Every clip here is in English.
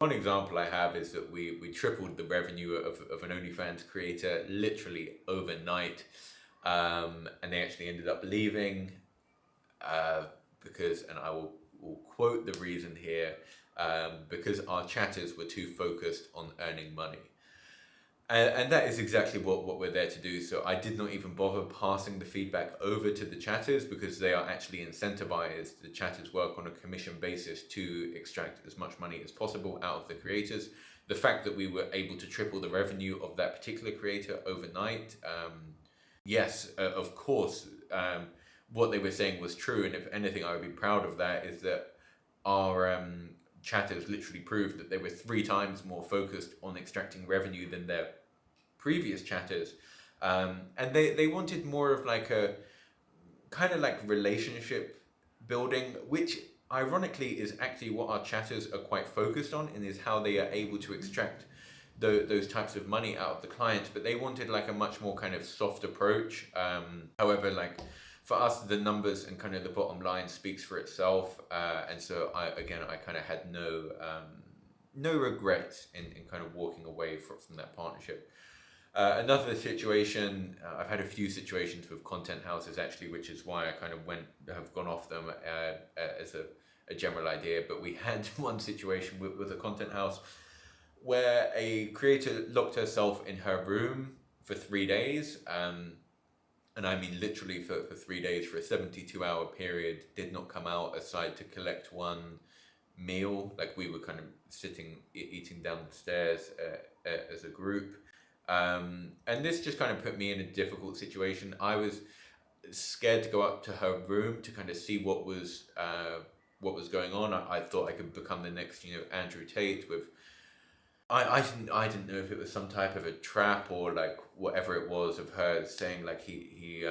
One example I have is that we tripled the revenue of an OnlyFans creator literally overnight, and they actually ended up leaving uh, because, and will quote the reason here, because our chatters were too focused on earning money. And that is exactly what we're there to do. So I did not even bother passing the feedback over to the chatters because they are actually incentivized. The chatters work on a commission basis to extract as much money as possible out of the creators. The fact that we were able to triple the revenue of that particular creator overnight, yes, of course, what they were saying was true. And if anything, I would be proud of that, is that our chatters literally proved that they were 3 times more focused on extracting revenue than their previous chatters, and they wanted more of like a kind of like relationship building, which ironically is actually what our chatters are quite focused on, and is how they are able to extract those types of money out of the clients. But they wanted like a much more kind of soft approach. However, like for us, the numbers and kind of the bottom line speaks for itself, and so I kind of had no regrets in kind of walking away from that partnership. Another situation, I've had a few situations with content houses actually, which is why I kind of have gone off them as a general idea. But we had one situation with a content house where a creator locked herself in her room for 3 days. And I mean literally for 3 days, for a 72-hour period, did not come out aside to collect one meal. Like we were kind of sitting, eating down the stairs as a group. And this just kind of put me in a difficult situation. I was scared to go up to her room to kind of see what was going on. I thought I could become the next, Andrew Tate with. I didn't know if it was some type of a trap or like whatever it was of her saying like he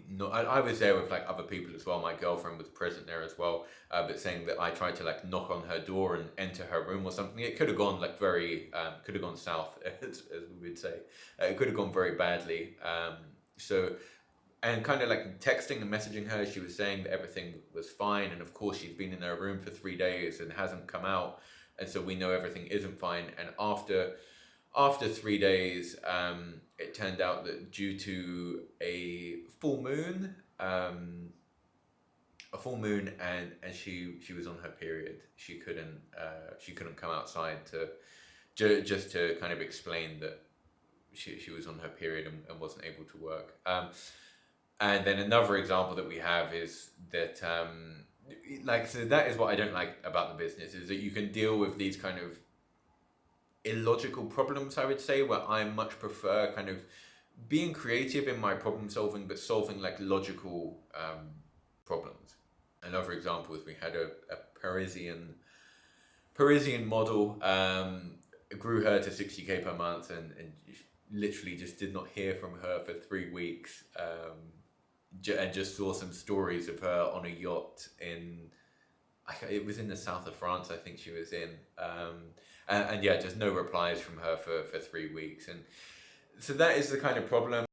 no, I was there with like other people as well. My girlfriend was present there as well, but saying that I tried to like knock on her door and enter her room or something. It could have gone like very could have gone south, as we would say. It could have gone very badly. So, and kind of like texting and messaging her, she was saying that everything was fine, and of course she's been in her room for 3 days and hasn't come out, and so we know everything isn't fine. And after 3 days, it turned out that due to a full moon, and she was on her period, she couldn't come outside to just to kind of explain that she was on her period and wasn't able to work. And then another example that we have is that so that is what I don't like about the business, is that you can deal with these kind of illogical problems, I would say, where I much prefer kind of being creative in my problem solving, but solving like logical problems. Another example is we had a Parisian model, grew her to 60K per month, and literally just did not hear from her for 3 weeks, and just saw some stories of her on a yacht it was in the south of France, I think she was in. And yeah, just no replies from her for 3 weeks. And so that is the kind of problem.